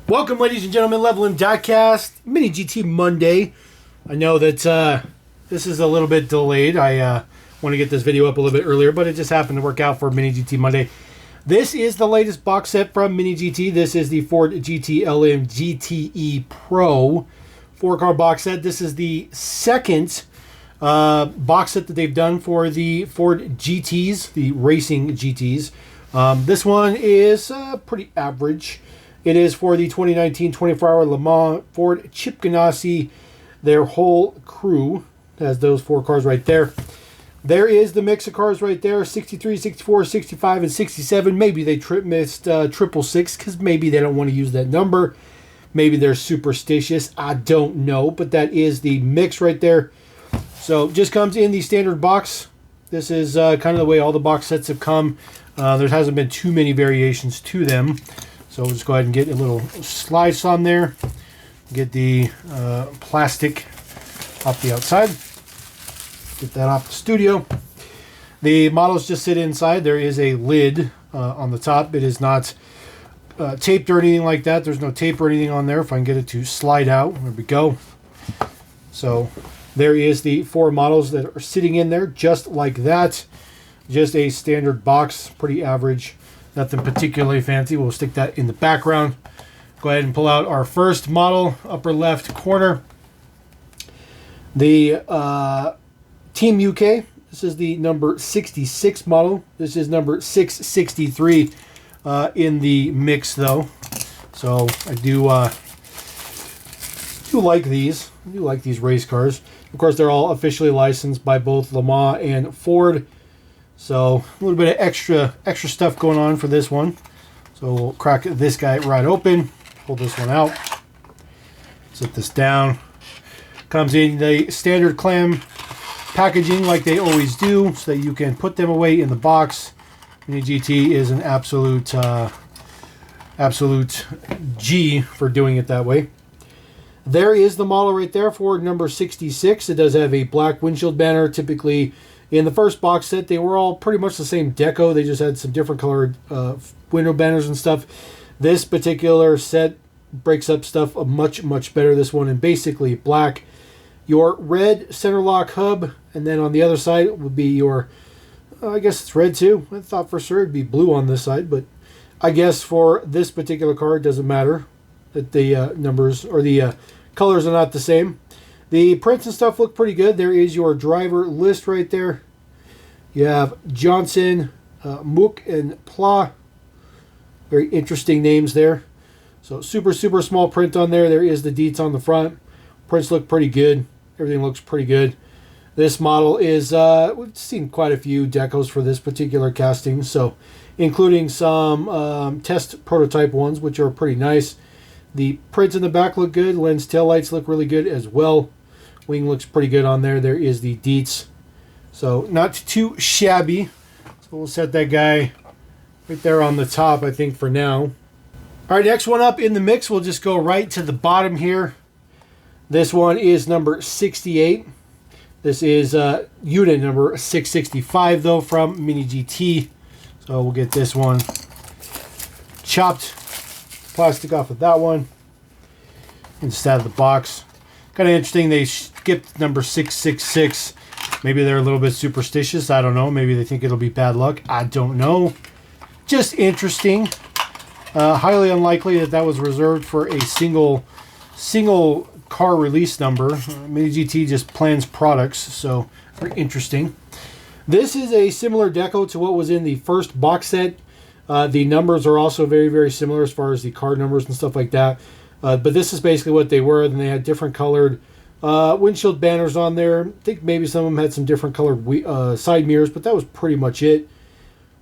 Welcome, ladies and gentlemen, Level M Diecast, MiniGT Monday. I know that this is a little bit delayed. I want to get this video up a little bit earlier, but it just happened to work out for MiniGT Monday. This is the latest box set from MiniGT. This is the Ford GT LMGTE Pro 4-car box set. This is the second box set that they've done for the Ford GTs, the racing GTs. This one is pretty average. It is for the 2019 24-hour Le Mans Ford Chip Ganassi. Their whole crew has those 4 cars right there. There is the mix of cars right there, 63, 64, 65, and 67. Maybe they missed 666 because maybe they don't want to use that number. Maybe they're superstitious. I don't know, but that is the mix right there. So just comes in the standard box. This is kind of the way all the box sets have come. There hasn't been too many variations to them. So we'll just go ahead and get a little slice on there. Get the plastic off the outside. Get that off the studio. The models just sit inside. There is a lid on the top. It is not taped or anything like that. There's no tape or anything on there. If I can get it to slide out. There we go. So there is the 4 models that are sitting in there just like that. Just a standard box. Pretty average. Nothing particularly fancy. We'll stick that in the background. Go ahead and pull out our first model, upper left corner. The Team UK. This is the number 66 model. This is number 663 in the mix, though. So I do like these. I do like these race cars. Of course, they're all officially licensed by both Le Mans and Ford. So a little bit of extra stuff going on for this one. So we'll crack this guy right open. Pull this one out. Sit this down. Comes in the standard clam packaging like they always do, so that you can put them away in the box. MiniGT is an absolute G for doing it that way. There is the model right there for number 66. It does have a black windshield banner. Typically, in the first box set, they were all pretty much the same deco. They just had some different colored window banners and stuff. This particular set breaks up stuff much better. This one in basically black. Your red center lock hub, and then on the other side would be your, I guess it's red too. I thought for sure it'd be blue on this side, but I guess for this particular car, it doesn't matter that the numbers or the colors are not the same. The prints and stuff look pretty good. There is your driver list right there. You have Johnson, Mook, and Pla. Very interesting names there. So super small print on there. There is the deets on the front. Prints look pretty good. Everything looks pretty good. This model is, we've seen quite a few decos for this particular casting. So including some test prototype ones, which are pretty nice. The prints in the back look good. Lens taillights look really good as well. Wing looks pretty good on there. There is the deets. So not too shabby. So we'll set that guy right there on the top, I think, for now. All right, next one up in the mix. We'll just go right to the bottom here. This one is number 68. This is unit number 665, though, from MiniGT. So we'll get this one chopped. Plastic off of that one. Instead of the box. Kind of interesting, they skipped number 666. Maybe they're a little bit superstitious. I don't know. Maybe they think it'll be bad luck. I don't know. Just interesting. Highly unlikely that was reserved for a single car release number. MiniGT just plans products, so very interesting. This is a similar deco to what was in the first box set. The numbers are also very similar as far as the card numbers and stuff like that. But this is basically what they were. Then they had different colored windshield banners on there. I think maybe some of them had some different colored side mirrors, but that was pretty much it.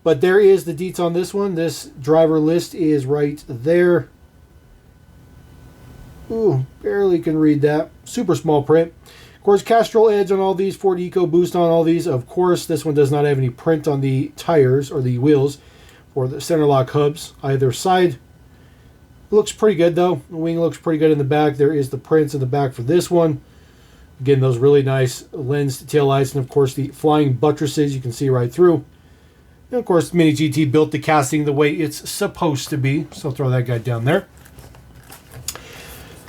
But there is the deets on this one. This driver list is right there. Ooh, barely can read that. Super small print. Of course, Castrol Edge on all these. Ford Eco Boost on all these. Of course, this one does not have any print on the tires or the wheels or the center lock hubs either side. Looks pretty good, though. The wing looks pretty good in the back. There is the prints in the back for this one. Again, those really nice lens taillights, and of course the flying buttresses you can see right through. And of course, MiniGT built the casting the way it's supposed to be. So I'll throw that guy down there.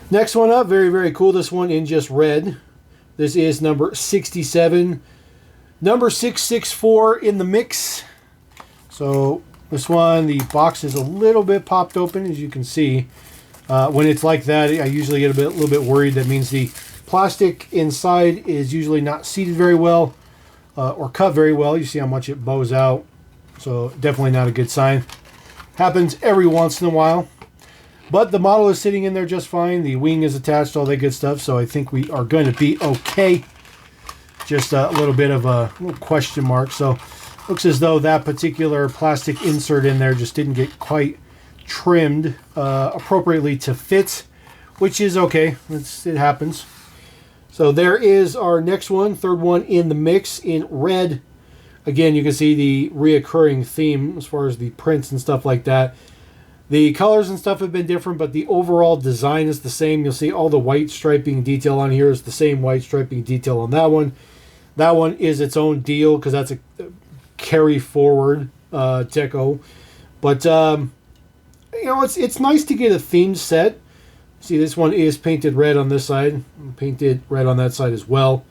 Next one up, very, very cool. This one in just red. This is number 67. Number 664 in the mix. So this one, the box is a little bit popped open, as you can see. When it's like that, I usually get a little bit worried. That means the plastic inside is usually not seated very well or cut very well. You see how much it bows out. So definitely not a good sign. Happens every once in a while. But the model is sitting in there just fine. The wing is attached, all that good stuff. So I think we are going to be okay. Just a little bit of a little question mark. So looks as though that particular plastic insert in there just didn't get quite trimmed appropriately to fit, which is okay. It happens. So there is our next one, third one in the mix in red. Again, you can see the reoccurring theme as far as the prints and stuff like that. The colors and stuff have been different, but the overall design is the same. You'll see all the white striping detail on here is the same white striping detail on that one. That one is its own deal because that's a carry forward deco. But you know, it's nice to get a themed set. See, this one is painted red on this side, painted red on that side as well.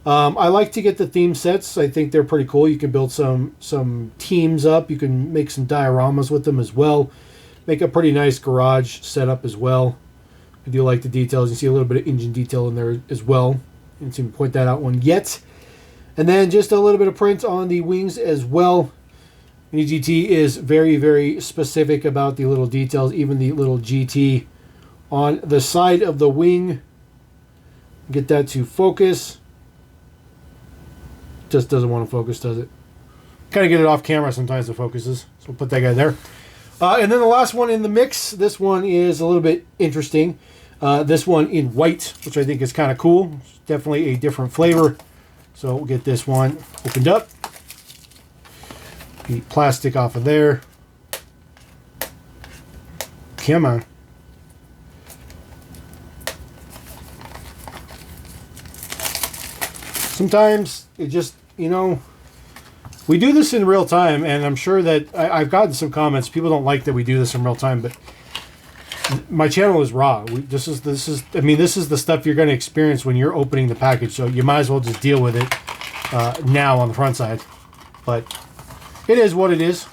I like to get the theme sets. I think they're pretty cool. You can build some teams up. You can make some dioramas with them as well. Make a pretty nice garage setup as well. I do like the details. You see a little bit of engine detail in there as well. Didn't seem to point that out one yet. And then just a little bit of print on the wings as well. MiniGT is very, very specific about the little details. Even the little GT on the side of the wing. Get that to focus. Just doesn't want to focus, does it? Kind of get it off camera sometimes it focuses. So we'll put that guy there. And then the last one in the mix. This one is a little bit interesting. This one in white, which I think is kind of cool. It's definitely a different flavor. So we'll get this one opened up. The plastic off of there. Come on. Sometimes it just, you know, we do this in real time, and I'm sure that I've gotten some comments. People don't like that we do this in real time, but my channel is raw. This is the stuff you're going to experience when you're opening the package. So you might as well just deal with it now on the front side. But it is what it is.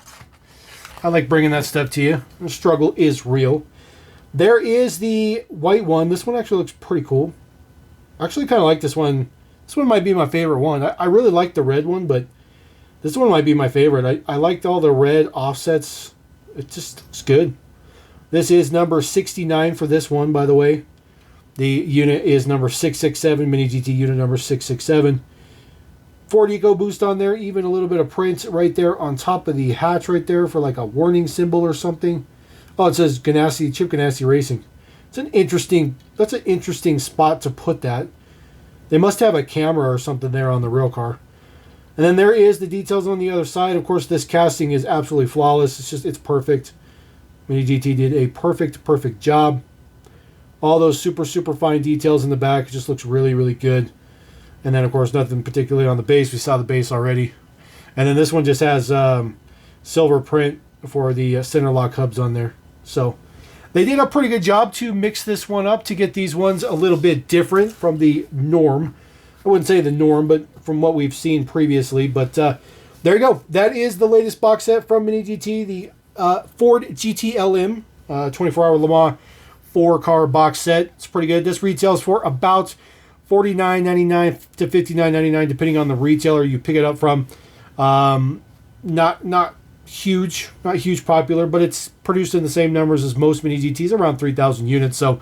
I like bringing that stuff to you. The struggle is real. There is the white one. This one actually looks pretty cool. I actually kind of like this one. This one might be my favorite one. I really like the red one, but this one might be my favorite. I liked all the red offsets. It just looks good. This is number 69 for this one, by the way. The unit is number 667, MiniGT unit number 667. Ford EcoBoost on there, even a little bit of print right there on top of the hatch right there for like a warning symbol or something. Oh, it says Ganassi, Chip Ganassi Racing. That's an interesting spot to put that. They must have a camera or something there on the real car. And then there is the details on the other side. Of course, this casting is absolutely flawless. It's perfect. MiniGT did a perfect job. All those super fine details in the back. It just looks really, really good. And then, of course, nothing particularly on the base. We saw the base already. And then this one just has silver print for the center lock hubs on there. So they did a pretty good job to mix this one up to get these ones a little bit different from the norm. I wouldn't say the norm, but from what we've seen previously. But there you go. That is the latest box set from MiniGT, the Ford GT-LM 24-hour Le Mans 4-car box set. It's pretty good. This retails for about $49.99 to $59.99, depending on the retailer you pick it up from. Not huge popular, but it's produced in the same numbers as most MiniGTs, around 3,000 units. So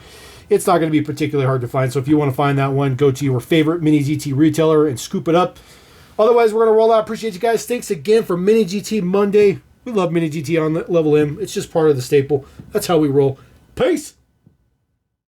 it's not going to be particularly hard to find. So if you want to find that one, go to your favorite MiniGT retailer and scoop it up. Otherwise, we're going to roll out. Appreciate you guys. Thanks again for MiniGT Monday. We love MiniGT on Level M. It's just part of the staple. That's how we roll. Peace!